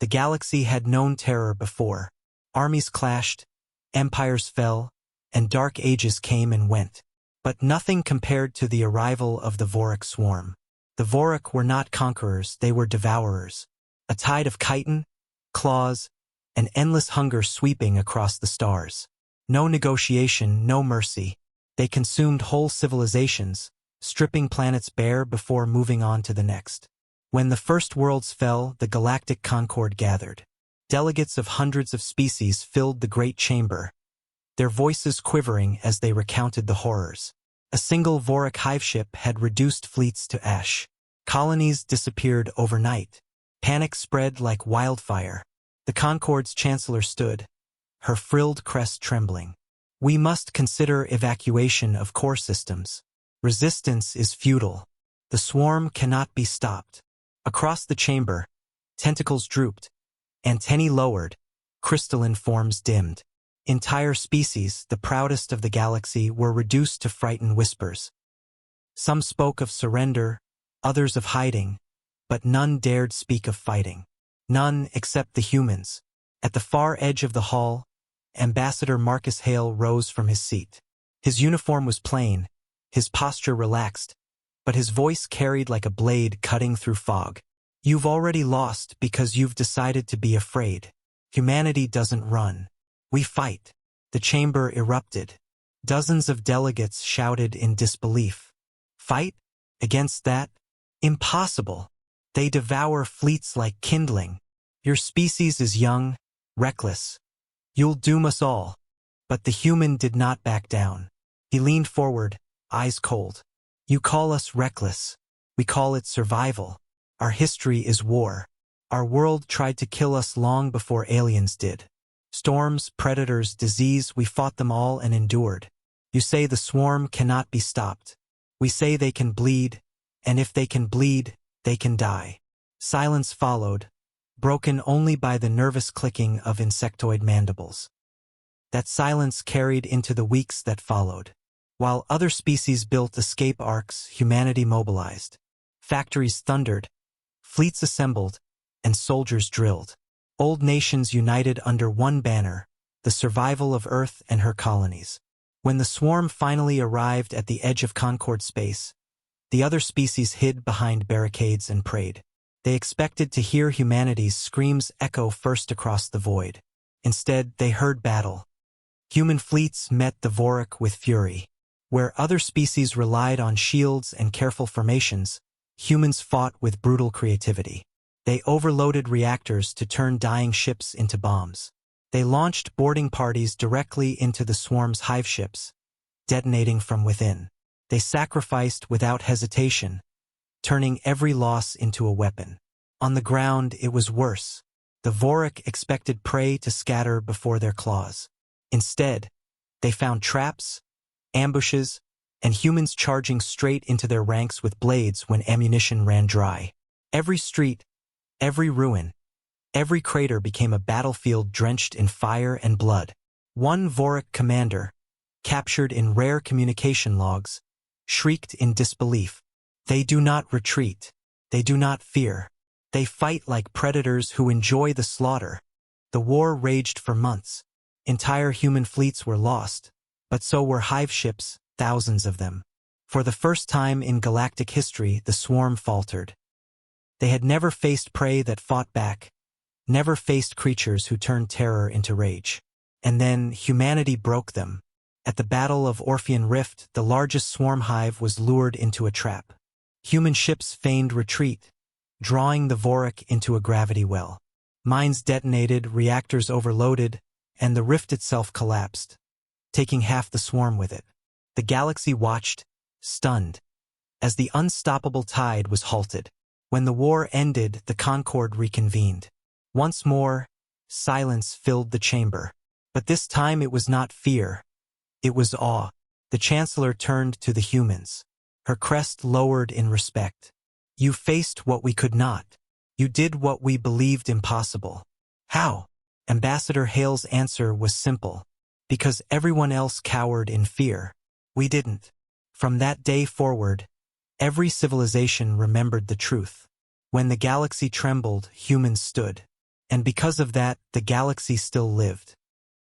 The galaxy had known terror before. Armies clashed, empires fell, and dark ages came and went. But nothing compared to the arrival of the Voric swarm. The Voric were not conquerors, they were devourers. A tide of chitin, claws, and endless hunger sweeping across the stars. No negotiation, no mercy. They consumed whole civilizations, stripping planets bare before moving on to the next. When the first worlds fell, the Galactic Concord gathered. Delegates of hundreds of species filled the great chamber, their voices quivering as they recounted the horrors. A single Voric hive ship had reduced fleets to ash. Colonies disappeared overnight. Panic spread like wildfire. The Concord's chancellor stood, her frilled crest trembling. We must consider evacuation of core systems. Resistance is futile. The swarm cannot be stopped. Across the chamber, tentacles drooped, antennae lowered, crystalline forms dimmed. Entire species, the proudest of the galaxy, were reduced to frightened whispers. Some spoke of surrender, others of hiding, but none dared speak of fighting. None except the humans. At the far edge of the hall, Ambassador Marcus Hale rose from his seat. His uniform was plain, his posture relaxed, but his voice carried like a blade cutting through fog. You've already lost because you've decided to be afraid. Humanity doesn't run. We fight. The chamber erupted. Dozens of delegates shouted in disbelief. Fight? Against that? Impossible. They devour fleets like kindling. Your species is young, reckless. You'll doom us all. But the human did not back down. He leaned forward, eyes cold. You call us reckless. We call it survival. Our history is war. Our world tried to kill us long before aliens did. Storms, predators, disease, we fought them all and endured. You say the swarm cannot be stopped. We say they can bleed, and if they can bleed, they can die. Silence followed, broken only by the nervous clicking of insectoid mandibles. That silence carried into the weeks that followed. While other species built escape arcs, humanity mobilized. Factories thundered, fleets assembled, and soldiers drilled. Old nations united under one banner, the survival of Earth and her colonies. When the swarm finally arrived at the edge of Concord space, the other species hid behind barricades and prayed. They expected to hear humanity's screams echo first across the void. Instead, they heard battle. Human fleets met the Voric with fury. Where other species relied on shields and careful formations, humans fought with brutal creativity. They overloaded reactors to turn dying ships into bombs. They launched boarding parties directly into the swarm's hive ships, detonating from within. They sacrificed without hesitation, turning every loss into a weapon. On the ground, it was worse. The Voric expected prey to scatter before their claws. Instead, they found traps, ambushes, and humans charging straight into their ranks with blades when ammunition ran dry. Every street, every ruin, every crater became a battlefield drenched in fire and blood. One Voric commander, captured in rare communication logs, shrieked in disbelief. They do not retreat. They do not fear. They fight like predators who enjoy the slaughter. The war raged for months. Entire human fleets were lost, but so were hive ships, thousands of them. For the first time in galactic history, the swarm faltered. They had never faced prey that fought back, never faced creatures who turned terror into rage. And then humanity broke them. At the Battle of Orphean Rift, the largest swarm hive was lured into a trap. Human ships feigned retreat, drawing the Voric into a gravity well. Mines detonated, reactors overloaded, and the rift itself collapsed, taking half the swarm with it. The galaxy watched, stunned, as the unstoppable tide was halted. When the war ended, the Concord reconvened. Once more, silence filled the chamber. But this time it was not fear. It was awe. The Chancellor turned to the humans. Her crest lowered in respect. You faced what we could not. You did what we believed impossible. How? Ambassador Hale's answer was simple. Because everyone else cowered in fear. We didn't. From that day forward, every civilization remembered the truth. When the galaxy trembled, humans stood. And because of that, the galaxy still lived.